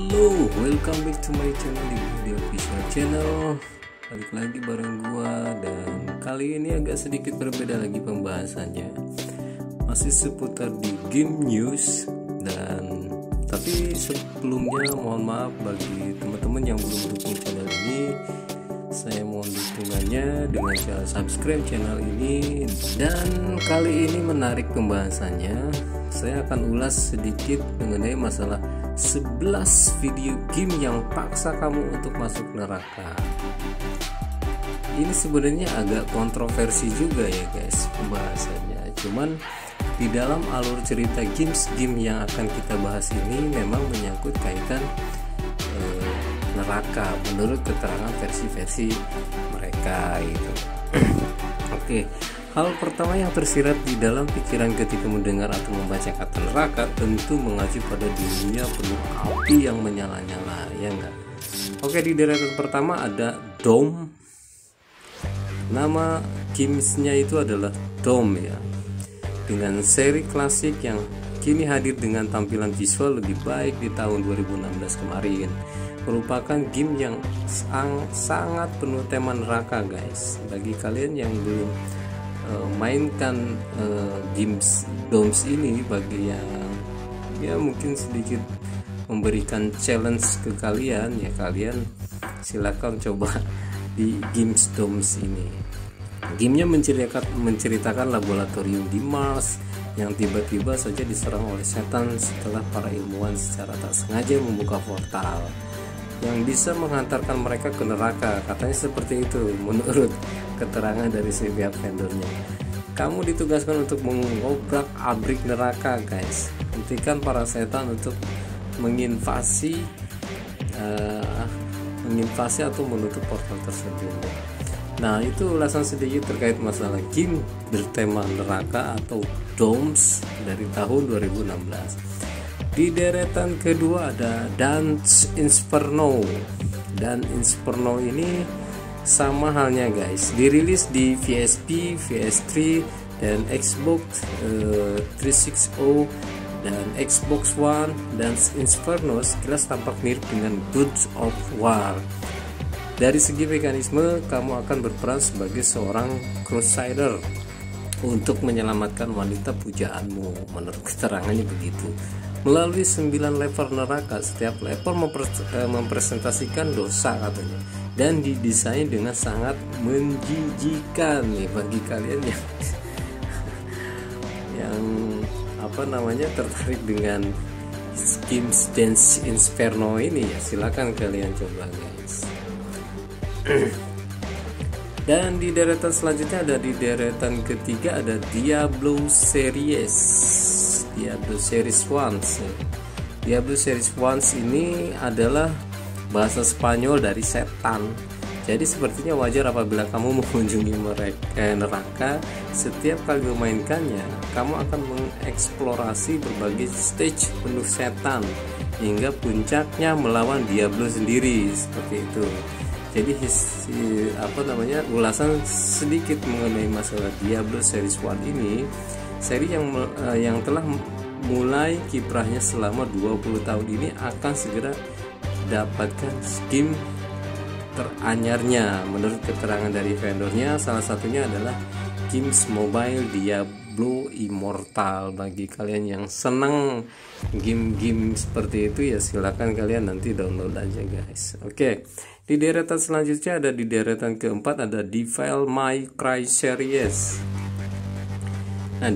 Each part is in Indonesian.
Halo, welcome back to my channel di Video Official Channel. Balik lagi bareng gua, dan kali ini agak sedikit berbeda lagi pembahasannya. Masih seputar di game news, dan tapi sebelumnya mohon maaf bagi teman-teman yang belum mendukung channel ini. Saya mohon dukungannya dengan cara subscribe channel ini. Dan kali ini menarik pembahasannya. Saya akan ulas sedikit mengenai masalah 11 video game yang paksa kamu untuk masuk neraka. Ini sebenarnya agak kontroversi juga ya guys pembahasannya. Cuman di dalam alur cerita game yang akan kita bahas ini memang menyangkut kaitan neraka menurut keterangan versi-versi mereka itu. Oke. Hal pertama yang tersirat di dalam pikiran ketika mendengar atau membaca kata neraka tentu mengacu pada dunia penuh api yang menyala-nyala, ya enggak? Oke, di deretan pertama ada Doom. Nama gamesnya itu adalah Doom ya. Dengan seri klasik yang kini hadir dengan tampilan visual lebih baik di tahun 2016 kemarin. Merupakan game yang sangat penuh tema neraka guys. Bagi kalian yang belum mainkan games Doms ini, bagi yang ya mungkin sedikit memberikan challenge ke kalian ya, kalian silakan coba di games Doms ini. Gamenya menceritakan laboratorium di Mars yang tiba-tiba saja diserang oleh setan setelah para ilmuwan secara tak sengaja membuka portal yang bisa menghantarkan mereka ke neraka. Katanya seperti itu menurut keterangan dari si pihak vendornya. Kamu ditugaskan untuk mengobrak-abrik neraka guys. Hentikan para setan untuk menginvasi atau menutup portal tersebut. Nah, itu ulasan sedikit terkait masalah game bertema neraka atau Doms dari tahun 2016. Di deretan kedua ada Dante's Inferno. Dan Inferno ini sama halnya guys, dirilis di PSP, PS3 dan Xbox 360 dan Xbox One. Dan Inferno sekilas tampak mirip dengan God of War. Dari segi mekanisme, kamu akan berperan sebagai seorang crusader untuk menyelamatkan wanita pujaanmu, menurut keterangannya begitu. Melalui 9 level neraka, setiap level mempresentasikan dosa katanya, dan didesain dengan sangat menjijikan nih bagi kalian yang tertarik dengan games Dante's Inferno ini ya, silakan kalian coba guys. Dan di deretan selanjutnya ada di deretan ketiga ada Diablo Series 1. Diablo Series 1 ini adalah bahasa Spanyol dari setan. Jadi sepertinya wajar apabila kamu mengunjungi neraka. Setiap kali memainkannya, kamu akan mengeksplorasi berbagai stage penuh setan hingga puncaknya melawan Diablo sendiri, seperti itu. Jadi ulasan sedikit mengenai masalah Diablo Series 1 ini, seri yang telah mulai kiprahnya selama 20 tahun ini akan segera dapatkan game teranyarnya. Menurut keterangan dari vendornya, salah satunya adalah games mobile Diablo Immortal. Bagi kalian yang senang game-game seperti itu ya, silakan kalian nanti download aja guys. Oke. Di deretan selanjutnya ada di deretan keempat ada Devil May Cry Series. Nah,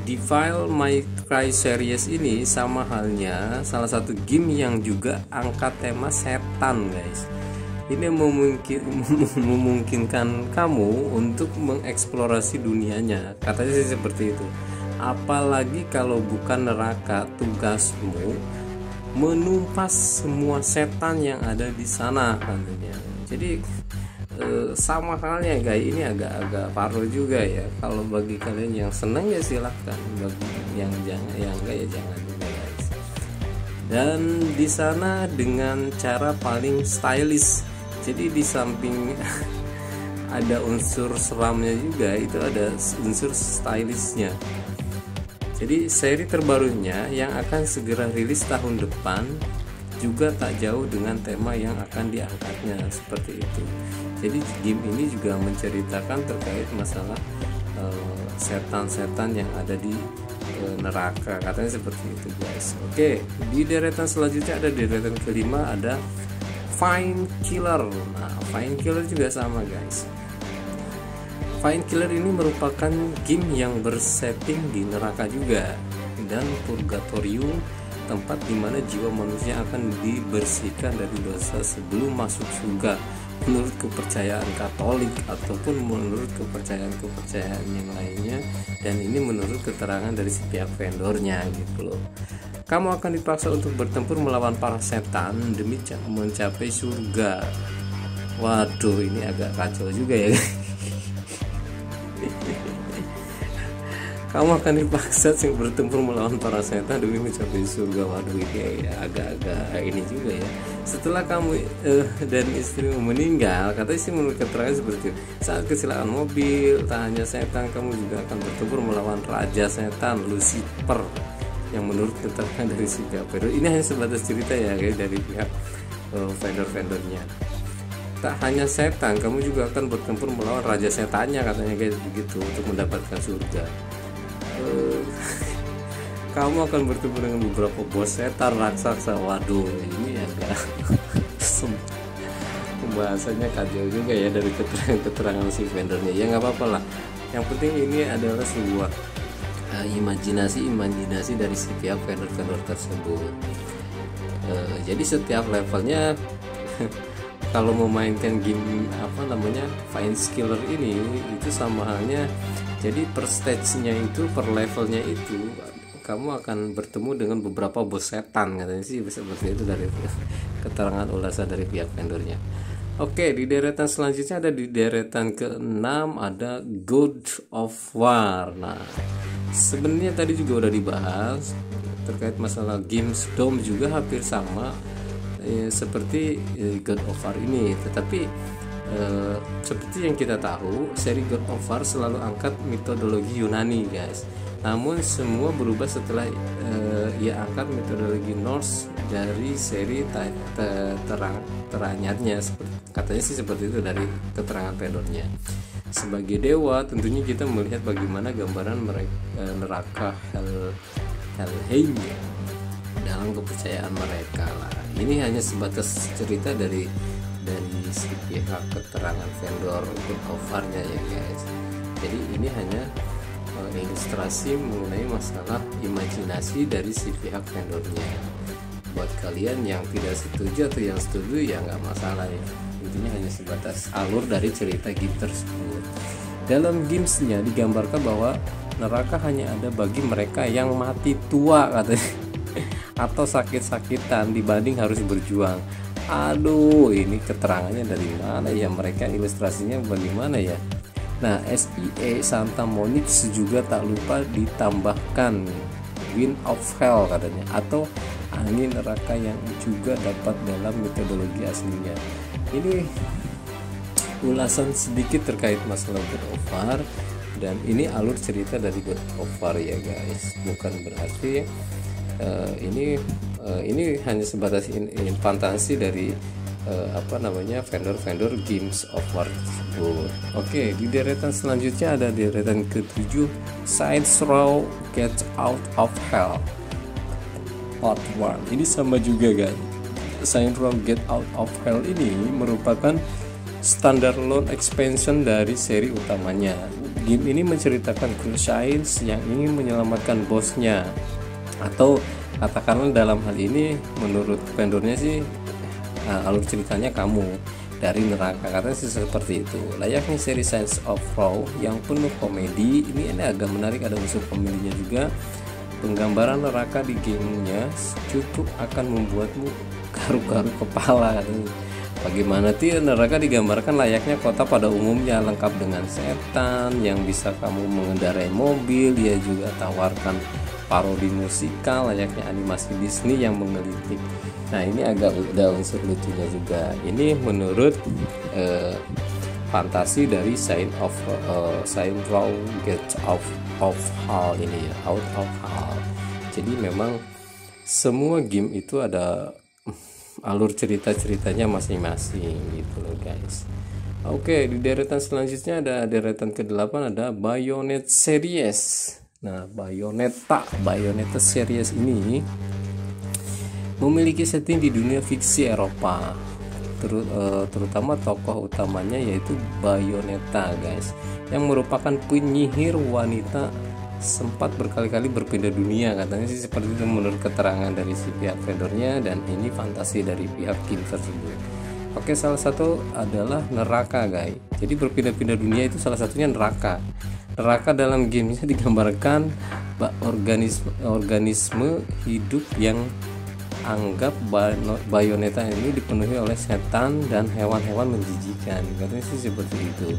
Devil May Cry Series ini sama halnya salah satu game yang juga angkat tema setan guys. Ini memungkinkan kamu untuk mengeksplorasi dunianya, katanya sih seperti itu. Apalagi kalau bukan neraka, tugasmu menumpas semua setan yang ada di sana katanya. Jadi sama halnya guys, ini agak parno juga ya. Kalau bagi kalian yang senang ya silahkan, bagi yang enggak ya jangan juga guys. Dan di sana dengan cara paling stylish. Jadi di samping ada unsur seramnya juga, itu ada unsur stylishnya. Jadi seri terbarunya yang akan segera rilis tahun depan juga tak jauh dengan tema yang akan diangkatnya, seperti itu. Jadi game ini juga menceritakan terkait masalah setan-setan yang ada di neraka, katanya seperti itu guys. Oke, di deretan selanjutnya ada deretan kelima, ada Fiend Killer. Nah, Fiend Killer juga sama guys. Fiend Killer ini merupakan game yang bersetting di neraka juga, dan purgatorium, tempat dimana jiwa manusia akan dibersihkan dari dosa sebelum masuk surga, menurut kepercayaan Katolik ataupun menurut kepercayaan yang lainnya, dan ini menurut keterangan dari si pihak vendornya gitu loh. Kamu akan dipaksa untuk bertempur melawan para setan demi mencapai surga. Waduh, ini agak kacau juga ya. Kamu akan dipaksa bertempur melawan para setan demi mencapai surga. Waduh, ini agak-agak ini juga ya. Setelah kamu dan istrimu meninggal, katanya sih menurut keterangan seperti itu, saat kecelakaan mobil, tak hanya setan, kamu juga akan bertempur melawan raja setan, Lucifer, yang menurut keterangan dari si vendor. Ini hanya sebatas cerita ya guys, dari pihak vendor-vendornya. Tak hanya setan, kamu juga akan bertempur melawan raja setannya, katanya guys, begitu, untuk mendapatkan surga. Kamu akan bertemu dengan beberapa bos setan raksasa. Waduh, ini agak pembahasannya kacau juga ya dari keterangan si vendornya. Ya nggak apa-apa lah, yang penting ini adalah sebuah imajinasi dari si pihak vendor tersebut. Jadi setiap levelnya kalau memainkan game Fiend Killer ini itu sama halnya. Jadi per stage-nya itu, per levelnya itu, kamu akan bertemu dengan beberapa bos setan, katanya sih seperti itu dari keterangan ulasan dari pihak vendornya. Oke, di deretan selanjutnya ada di deretan ke-6 ada God of War. Nah, sebenarnya tadi juga udah dibahas terkait masalah games Dome, juga hampir sama seperti God of War ini, tetapi seperti yang kita tahu, seri God of War selalu angkat metodologi Yunani guys. Namun semua berubah setelah ia angkat metodologi Norse dari seri teranyarnya. Katanya sih seperti itu dari keterangan vendornya. Sebagai dewa, tentunya kita melihat bagaimana gambaran neraka Helheim dalam kepercayaan mereka lah. Ini hanya sebatas cerita dari si pihak keterangan vendor God of War-nya ya guys. Jadi ini hanya ilustrasi mengenai masalah imajinasi dari si pihak vendornya. Buat kalian yang tidak setuju atau yang setuju ya nggak masalah ya. Intinya hanya sebatas alur dari cerita game tersebut. Dalam gamesnya digambarkan bahwa neraka hanya ada bagi mereka yang mati tua katanya, atau sakit-sakitan dibanding harus berjuang. Aduh, ini keterangannya dari mana ya, mereka ilustrasinya bagaimana ya. Nah, SEA Santa Monica juga tak lupa ditambahkan Wind of Hell katanya, atau angin neraka yang juga dapat dalam metodologi aslinya. Ini ulasan sedikit terkait masalah God of War, dan ini alur cerita dari God of War ya guys. Bukan berarti ini hanya sebatas fantasi dari vendor games of War tersebut. Oke, di deretan selanjutnya ada deretan ke-7 Saints Row Get Out of Hell Part 1. Ini sama juga guys. Saints Row Get Out of Hell ini merupakan standalone expansion dari seri utamanya. Game ini menceritakan kru Saints yang ingin menyelamatkan bosnya, atau katakanlah dalam hal ini menurut vendornya sih alur ceritanya kamu dari neraka, katanya sih seperti itu. Layaknya seri Saints Row yang penuh komedi, ini agak menarik, ada unsur komedinya juga. Penggambaran neraka di gamenya cukup akan membuatmu garu-garu kepala. Bagaimana neraka digambarkan layaknya kota pada umumnya, lengkap dengan setan yang bisa kamu mengendarai mobil. Dia juga tawarkan parodi musikal layaknya animasi Disney yang menggelitik. Nah, ini agak ada unsur lucunya juga. Ini menurut fantasi dari Saints Row Get Out of Hell ini ya, Out of Hell. Jadi memang semua game itu ada alur cerita-ceritanya masing-masing gitu loh guys. Oke, di deretan selanjutnya ada deretan ke-8 ada Bayonetta series. Nah, Bayonetta series ini memiliki setting di dunia fiksi Eropa. Terutama tokoh utamanya yaitu Bayonetta guys, yang merupakan penyihir wanita sempat berkali-kali berpindah dunia, katanya sih seperti itu menurut keterangan dari si pihak vendornya, dan ini fantasi dari pihak game tersebut. Oke, salah satu adalah neraka guys. Jadi berpindah-pindah dunia itu salah satunya neraka. Neraka dalam gamenya digambarkan organisme hidup yang anggap Bayonetta ini dipenuhi oleh setan dan hewan-hewan menjijikan, katanya sih seperti itu.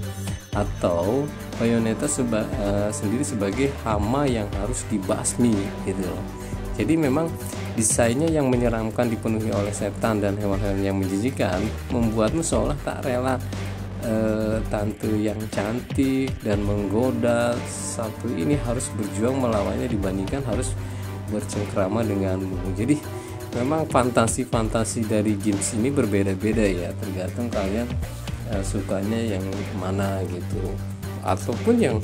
Atau Bayonetta sendiri sebagai hama yang harus dibasmi gitu loh. Jadi memang desainnya yang menyeramkan dipenuhi oleh setan dan hewan-hewan yang menjijikan membuatmu seolah tak rela tante yang cantik dan menggoda satu ini harus berjuang melawannya dibandingkan harus bercengkrama denganmu. Jadi memang fantasi-fantasi dari games ini berbeda-beda ya, tergantung kalian sukanya yang mana gitu, ataupun yang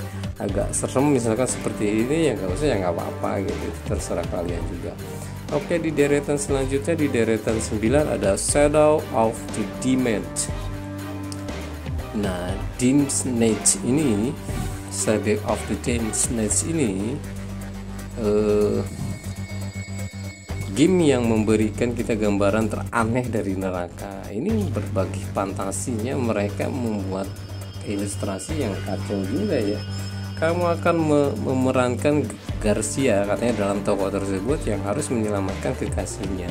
agak serem misalkan seperti ini ya nggak usah, ya nggak apa-apa gitu, terserah kalian juga. Oke, di deretan selanjutnya di deretan 9 ada Shadow of the Demon. Nah, Demon's Snatch ini, Shadow of the Demon's Snatch ini game yang memberikan kita gambaran teraneh dari neraka. Ini berbagi fantasinya, mereka membuat ilustrasi yang kacau juga ya. Kamu akan memerankan Garcia katanya dalam toko tersebut yang harus menyelamatkan kekasihnya.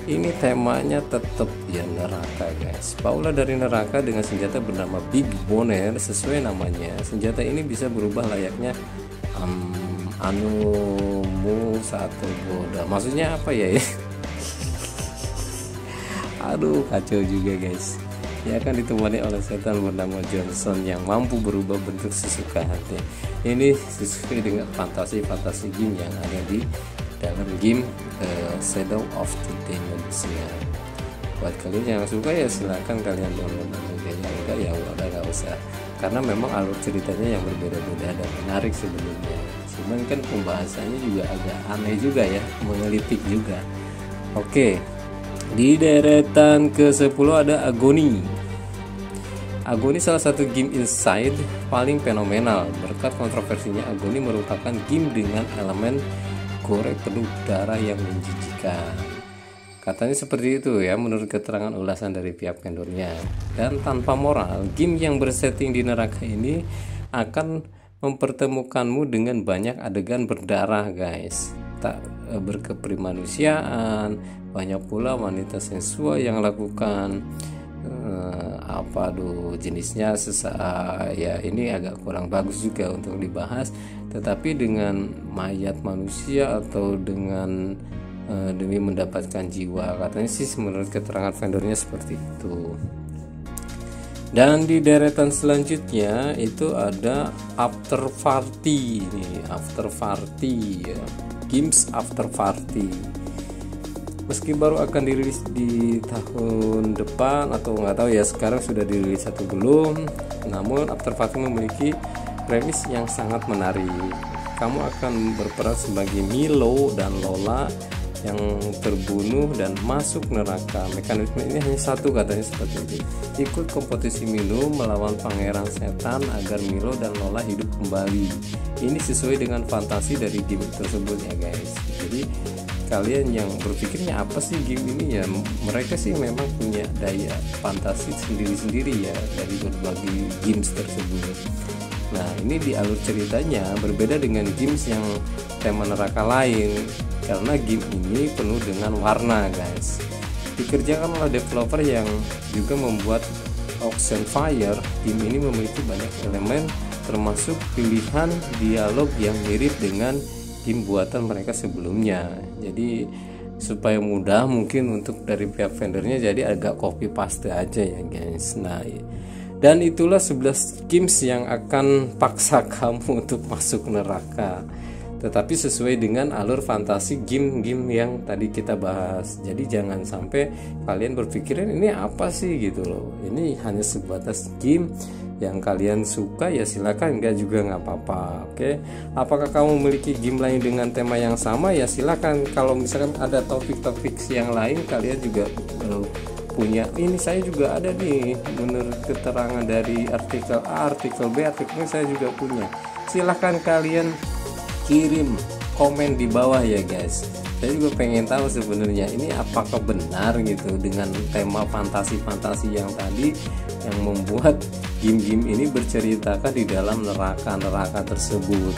Ini temanya tetap ya neraka guys. Paula dari neraka dengan senjata bernama Big Boner sesuai namanya. Senjata ini bisa berubah layaknya anumu satu goda. Maksudnya apa ya? Aduh, kacau juga guys. Ia akan ditemani oleh setan bernama Johnson yang mampu berubah bentuk sesuka hati. Ini sesuai dengan fantasi game yang ada di dalam game Shadow of the Demons ya. Buat kalian yang suka ya silakan kalian download, yang enggak ya udah nggak usah, karena memang alur ceritanya yang berbeda-beda dan menarik sebelumnya. Cuman kan pembahasannya juga agak aneh juga ya, menggelitik juga. Oke, di deretan ke-10 ada Agony. Agony salah satu game inside paling fenomenal. Berkat kontroversinya, Agony merupakan game dengan elemen gore penuh darah yang menjijikan. Katanya seperti itu ya menurut keterangan ulasan dari pihak vendornya. Dan tanpa moral, game yang bersetting di neraka ini akan mempertemukanmu dengan banyak adegan berdarah guys, tak berkeprimanusiaan, banyak pula wanita sensual yang lakukan jenisnya ya ini agak kurang bagus juga untuk dibahas, tetapi dengan mayat manusia atau dengan demi mendapatkan jiwa, katanya sih menurut keterangan vendornya seperti itu. Dan di deretan selanjutnya itu ada After Party. Ini After Party ya. Games After Party. Meski baru akan dirilis di tahun depan atau nggak tahu ya sekarang sudah dirilis atau belum, namun After Party memiliki premis yang sangat menarik. Kamu akan berperan sebagai Milo dan Lola yang terbunuh dan masuk neraka. Mekanisme ini hanya satu, katanya seperti itu. Ikut kompetisi minum melawan pangeran setan agar Milo dan Lola hidup kembali. Ini sesuai dengan fantasi dari game tersebut ya guys. Jadi kalian yang berpikirnya apa sih game ini ya, mereka sih memang punya daya fantasi sendiri-sendiri ya dari berbagai games tersebut. Nah, ini di alur ceritanya berbeda dengan games yang tema neraka lain, karena game ini penuh dengan warna guys. Dikerjakan oleh developer yang juga membuat Oxenfire. Game ini memiliki banyak elemen termasuk pilihan dialog yang mirip dengan game buatan mereka sebelumnya. Jadi supaya mudah mungkin untuk dari pihak vendornya, jadi agak copy paste aja ya guys. Nah, dan itulah 11 games yang akan paksa kamu untuk masuk neraka. tetapi sesuai dengan alur fantasi game-game yang tadi kita bahas. Jadi jangan sampai kalian berpikiran ini apa sih gitu loh. Ini hanya sebatas game yang kalian suka, ya silakan, enggak juga nggak apa-apa. Oke, apakah kamu memiliki game lain dengan tema yang sama? Ya silakan. Kalau misalkan ada topik-topik yang lain kalian juga punya, ini saya juga ada nih menurut keterangan dari artikel A, artikel B, artikel B saya juga punya. Silahkan kalian kirim komen di bawah ya guys. Saya juga pengen tahu sebenarnya ini apakah benar gitu dengan tema fantasi-fantasi yang tadi yang membuat game-game ini berceritakan di dalam neraka-neraka tersebut.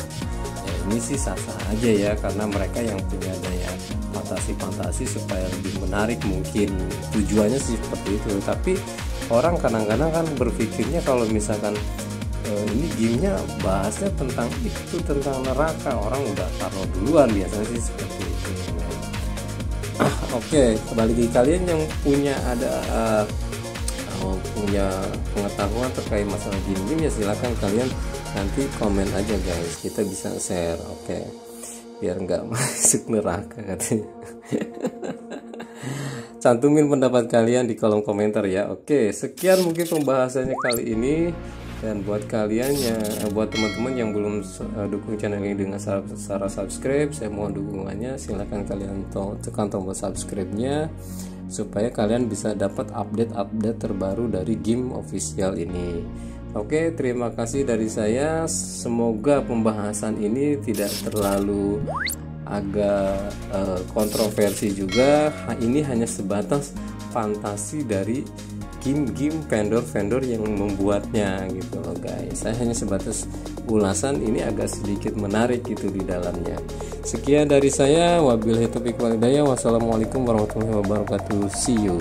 Ya, ini sih sah-sah aja ya, karena mereka yang punya daya fantasi-fantasi supaya lebih menarik, mungkin tujuannya sih seperti itu. Tapi orang kadang-kadang kan berpikirnya kalau misalkan ini gamenya bahasnya tentang itu, tentang neraka, orang udah taruh duluan, biasanya sih seperti itu. Oke, kembali ke kalian yang punya punya pengetahuan terkait masalah game-game, ya silakan kalian nanti komen aja guys, kita bisa share. Oke, biar nggak masuk neraka katanya. Cantumin pendapat kalian di kolom komentar ya. Oke, sekian mungkin pembahasannya kali ini. Dan buat kalian buat teman-teman yang belum dukung channel ini dengan cara subscribe, saya mohon dukungannya. Silahkan kalian tekan tombol subscribe-nya supaya kalian bisa dapat update-update terbaru dari game official ini. Oke, terima kasih dari saya. Semoga pembahasan ini tidak terlalu agak kontroversi juga. Ini hanya sebatas fantasi dari game-game vendor-vendor yang membuatnya gitu loh guys. Saya hanya sebatas ulasan, ini agak sedikit menarik gitu di dalamnya. Sekian dari saya, wabillahi taufiq wal hidayah. Wassalamualaikum warahmatullahi wabarakatuh. See you.